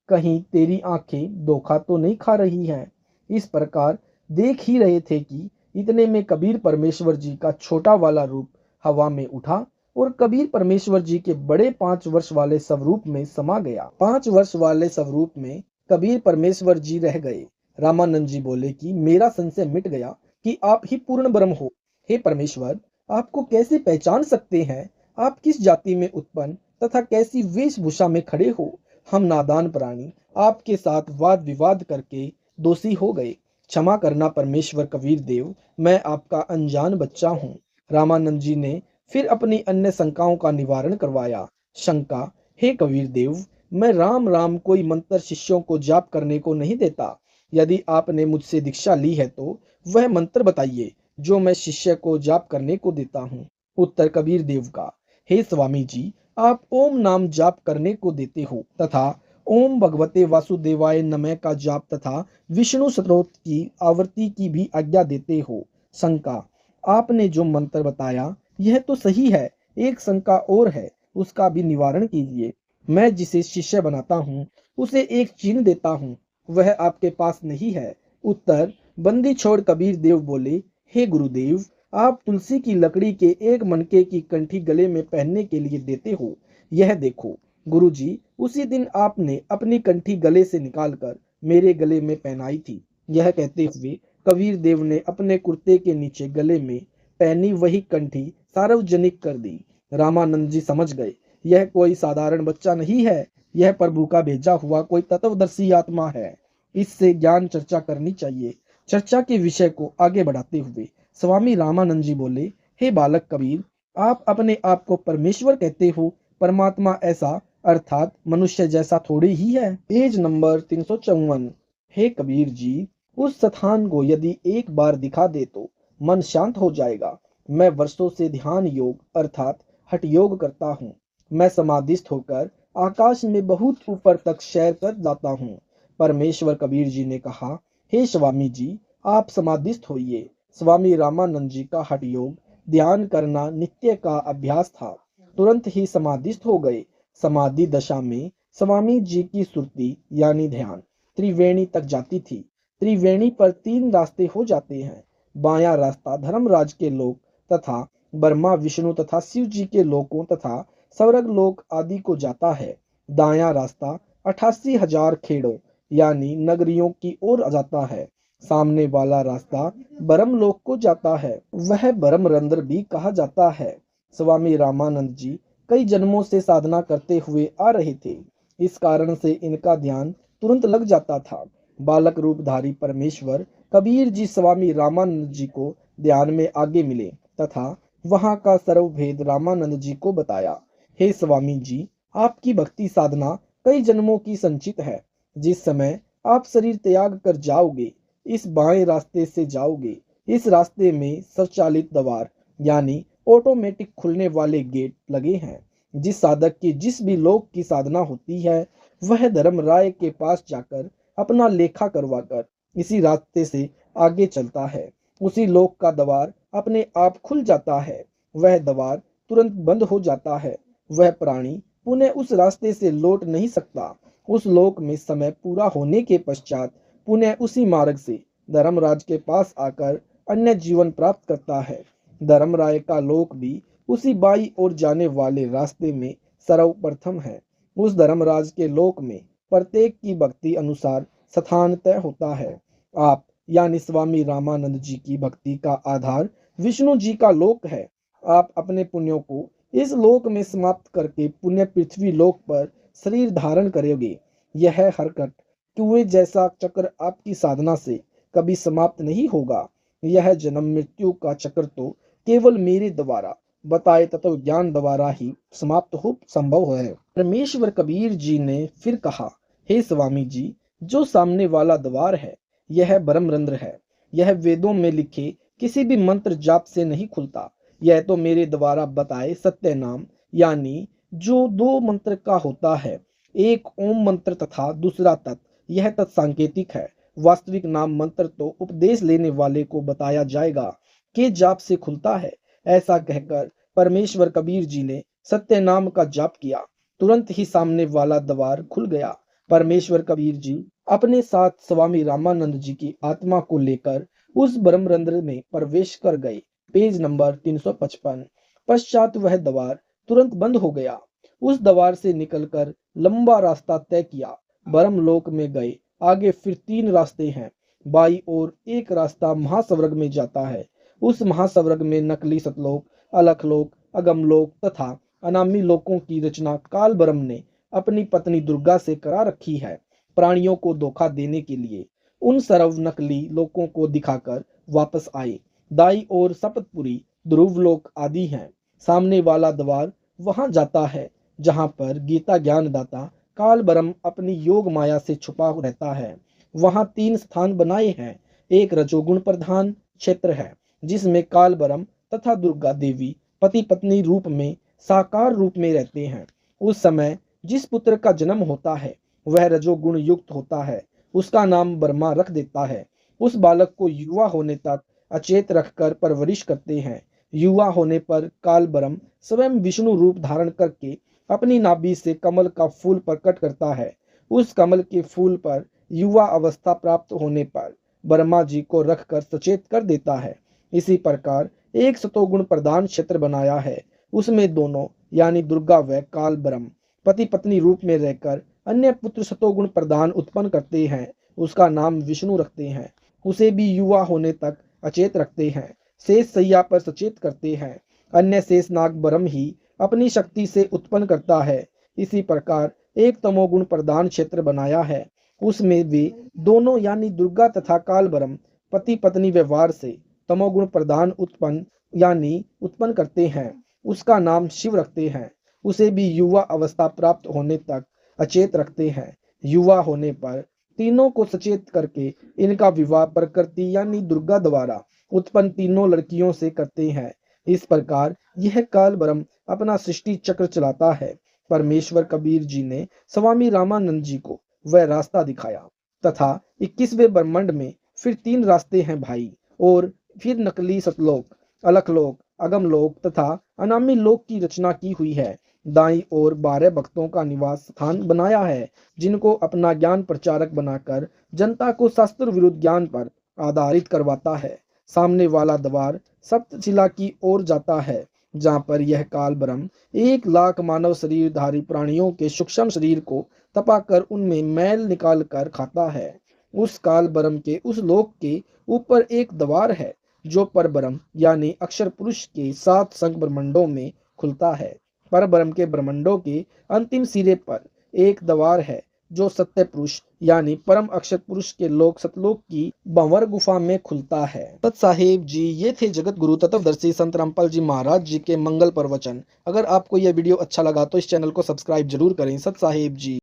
कहीं तेरी आंखें धोखा तो नहीं खा रही हैं। इस प्रकार देख ही रहे थे कि इतने में कबीर परमेश्वर जी का छोटा वाला रूप हवा में उठा और कबीर परमेश्वर जी के बड़े 5 वर्ष वाले स्वरूप में समा गया। 5 वर्ष वाले स्वरूप में कबीर परमेश्वर जी रह गए। रामानंद जी बोले कि मेरा संशय मिट गया कि आप ही पूर्ण ब्रह्म हो। हे परमेश्वर, आपको कैसे पहचान सकते हैं? आप किस जाति में उत्पन्न तथा कैसी वेशभूषा में खड़े हो? हम नादान प्राणी आपके साथ वाद विवाद करके दोषी हो गए। क्षमा करना परमेश्वर कबीर देव, मैं आपका अनजान बच्चा हूँ। रामानंद जी ने फिर अपनी अन्य शंकाओं का निवारण करवाया। शंका, हे कबीर देव, मैं राम राम कोई मंत्र शिष्यों को जाप करने को नहीं देता। यदि आपने मुझसे दीक्षा ली है तो वह मंत्र बताइए जो मैं शिष्य को जाप करने को देता हूँ। उत्तर कबीर देव का, हे स्वामी जी, आप ओम नाम जाप करने को देते हो तथा ओम भगवते वासुदेवाय नमः का जाप तथा विष्णु स्तोत्र की आवृत्ति की भी आज्ञा देते हो। शंका, आपने जो मंत्र बताया यह तो सही है, एक शंका और है, उसका भी निवारण कीजिए। मैं जिसे शिष्य बनाता हूँ उसे एक चिन्ह देता हूँ, वह आपके पास नहीं है। उत्तर बंदी छोड़ कबीर देव बोले, हे गुरुदेव, आप तुलसी की लकड़ी के एक मनके की कंठी गले में पहनने के लिए देते हो। यह देखो गुरुजी, उसी दिन आपने अपनी कंठी गले से निकालकर मेरे गले में पहनाई थी। यह कहते हुए कबीर देव ने अपने कुर्ते के नीचे गले में पहनी वही कंठी सार्वजनिक कर दी। रामानंद जी समझ गए, यह कोई साधारण बच्चा नहीं है, यह प्रभु का भेजा हुआ कोई तत्वदर्शी आत्मा है। इससे ज्ञान चर्चा करनी चाहिए। चर्चा के विषय को आगे बढ़ाते हुए स्वामी रामानंद जी बोले, हे बालक कबीर, आप अपने आप को परमेश्वर कहते हो, परमात्मा ऐसा अर्थात मनुष्य जैसा थोड़ी ही है। Page number 354। हे कबीर जी, उस स्थान को यदि एक बार दिखा दे तो मन शांत हो जाएगा। मैं वर्षों से ध्यान योग अर्थात हठ योग करता हूँ। मैं समाधिस्थ होकर आकाश में बहुत ऊपर तक सैर कर जाता हूँ। परमेश्वर कबीर जी ने कहा, हे स्वामी जी, आप समाधिस्थ होइए। स्वामी रामानंद जी का हठ योग ध्यान करना नित्य का अभ्यास था। तुरंत ही समाधिस्थ हो गए। समाधि दशा में स्वामी जी की सुरती यानी ध्यान त्रिवेणी तक जाती थी। त्रिवेणी पर 3 रास्ते हो जाते हैं। बायां रास्ता धर्मराज के लोक तथा ब्रह्मा विष्णु तथा शिव जी के लोकों तथा स्वर्ग लोक आदि को जाता है। दायां रास्ता 88,000 खेड़ों यानी नगरियों की ओर जाता है। सामने वाला रास्ता ब्रह्म लोक को जाता है, वह ब्रह्मरंध्र भी कहा जाता है। स्वामी रामानंद जी कई जन्मों से साधना करते हुए आ रहे थे, इस कारण से इनका ध्यान तुरंत लग जाता था। बालक रूपधारी परमेश्वर कबीर जी स्वामी रामानंद जी को ध्यान में आगे मिले तथा वहां का सर्वभेद रामानंद जी को बताया। हे स्वामी जी, आपकी भक्ति साधना कई जन्मों की संचित है। जिस समय आप शरीर त्याग कर जाओगे, इस बाएं रास्ते से जाओगे। इस रास्ते में स्वचालित द्वार यानी ऑटोमेटिक खुलने वाले गेट लगे हैं। जिस साधक की जिस भी लोक की साधना होती है, वह धर्मराय के पास जाकर अपना लेखा करवाकर इसी रास्ते से आगे चलता है। उसी लोक का द्वार अपने आप खुल जाता है। वह द्वार तुरंत बंद हो जाता है। वह प्राणी पुनः उस रास्ते से लौट नहीं सकता। उस लोक में समय पूरा होने के पश्चात पुनः उसी मार्ग से धर्मराज के पास आकर अन्य जीवन प्राप्त करता है। धर्मराय का लोक भी उसी बाई ओर जाने वाले रास्ते में सर्वप्रथम है। उस धर्मराज के लोक में प्रत्येक की भक्ति अनुसार स्थान तय होता है। आप यानी स्वामी रामानंद जी की भक्ति का आधार विष्णु जी का लोक है। आप अपने पुण्यों को इस लोक में समाप्त करके पुण्य पृथ्वी लोक पर शरीर धारण करोगे। यह हरकत कुएं जैसा चक्र आपकी साधना से कभी समाप्त नहीं होगा। यह जन्म मृत्यु का चक्र तो केवल मेरे द्वारा बताए तत्व ज्ञान द्वारा ही समाप्त हो संभव है। परमेश्वर कबीर जी ने फिर कहा, हे स्वामी जी, जो सामने वाला द्वार है, यह ब्रह्मरंध्र है। यह वेदों में लिखे किसी भी मंत्र जाप से नहीं खुलता। यह तो मेरे द्वारा बताए सत्य नाम, यानी जो दो मंत्र का होता है, एक ओम मंत्र तथा दूसरा तत्, यह तत्सांकेतिक है। वास्तविक नाम मंत्र तो उपदेश लेने वाले को बताया जाएगा कि जाप से खुलता है। ऐसा कहकर परमेश्वर कबीर जी ने सत्य नाम का जाप किया। तुरंत ही सामने वाला द्वार खुल गया। परमेश्वर कबीर जी अपने साथ स्वामी रामानंद जी की आत्मा को लेकर उस ब्रह्मरंध्र में प्रवेश कर गए। Page number 355। पश्चात वह द्वार तुरंत बंद हो गया। उस द्वार से निकलकर लंबा रास्ता तय किया, ब्रह्मलोक में गए। आगे फिर 3 रास्ते हैं। बाई ओर एक रास्ता महास्वर्ग में जाता है। उस महास्वर्ग में नकली सतलोक, अलखलोक, अगमलोक तथा अनामी लोकों की रचना काल ब्रह्म ने अपनी पत्नी दुर्गा से करा रखी है, प्राणियों को धोखा देने के लिए। उन सर्व नकली लोकों को दिखाकर वापस आए। दाई ओर सपतपुरी, ध्रुवलोक आदि हैं। सामने वाला द्वार वहां जाता है जहां पर गीता ज्ञानदाता काल ब्रह्म अपनी योग माया से छुपा रहता है। वहां 3 स्थान बनाए हैं। एक रजोगुण प्रधान क्षेत्र है जिसमें काल ब्रह्म तथा दुर्गा देवी पति पत्नी रूप में साकार रूप में रहते हैं। उस समय जिस पुत्र का जन्म होता है वह रजोगुण युक्त होता है। उसका नाम ब्रह्मा रख देता है। उस बालक को युवा होने तक अचेत रखकर परवरिश करते हैं। युवा होने पर काल ब्रह्म स्वयं विष्णु रूप धारण करके अपनी नाभि से कमल का फूल प्रकट करता है। उस कमल के फूल पर युवा अवस्था प्राप्त होने पर ब्रह्मा जी को रखकर सचेत कर देता है। इसी प्रकार एक सतोगुण प्रधान क्षेत्र बनाया है। उसमें दोनों यानी दुर्गा व काल ब्रह्म पति पत्नी रूप में रहकर अन्य पुत्र सतोगुण प्रधान उत्पन्न करते हैं। उसका नाम विष्णु रखते हैं। उसे भी युवा होने तक अचेत रखते हैं। शेष सैया पर सचेत करते हैं। अन्य शेष नाग ब्रह्म ही अपनी शक्ति से उत्पन्न करता है। इसी प्रकार एक तमोगुण प्रधान क्षेत्र बनाया है। उसमें वे दोनों यानी दुर्गा तथा काल ब्रह्म पति पत्नी व्यवहार से तमोगुण प्रधान उत्पन्न करते हैं। उसका नाम शिव रखते हैं। उसे भी युवा अवस्था प्राप्त होने तक अचेत रखते हैं। युवा होने पर तीनों को सचेत करके इनका विवाह प्रकृति यानी दुर्गा द्वारा उत्पन्न तीनों लड़कियों से करते हैं। इस प्रकार यह काल ब्रह्म अपना सृष्टि चक्र चलाता है। परमेश्वर कबीर जी ने स्वामी रामानंद जी को वह रास्ता दिखाया तथा 21वें ब्रह्मांड में फिर 3 रास्ते हैं भाई, और फिर नकली सतलोक, अलखलोक, अगमलोक तथा अनामी लोक की रचना की हुई है। दाईं ओर 12 भक्तों का निवास स्थान बनाया है जिनको अपना ज्ञान प्रचारक बनाकर जनता को शास्त्र विरुद्ध ज्ञान पर आधारित करवाता है। सामने वाला द्वार सप्तशिला की ओर जाता है जहाँ पर यह काल ब्रह्म 1 लाख मानव शरीरधारी प्राणियों के सूक्ष्म शरीर को तपाकर उनमें मैल निकाल कर खाता है। उस काल ब्रह्म के उस लोक के ऊपर एक द्वार है जो पर ब्रह्म यानी अक्षर पुरुष के 7 संग ब्रह्मंडों में खुलता है। पर ब्रह्म के ब्रह्मंडों के अंतिम सिरे पर एक द्वार है जो सत्य पुरुष यानी परम अक्षर पुरुष के लोक सतलोक की भंवर गुफा में खुलता है। सत साहेब जी, ये थे जगत गुरु तत्वदर्शी संत रामपाल जी महाराज जी के मंगल प्रवचन। अगर आपको यह वीडियो अच्छा लगा तो इस चैनल को सब्सक्राइब जरूर करें। सत साहेब जी।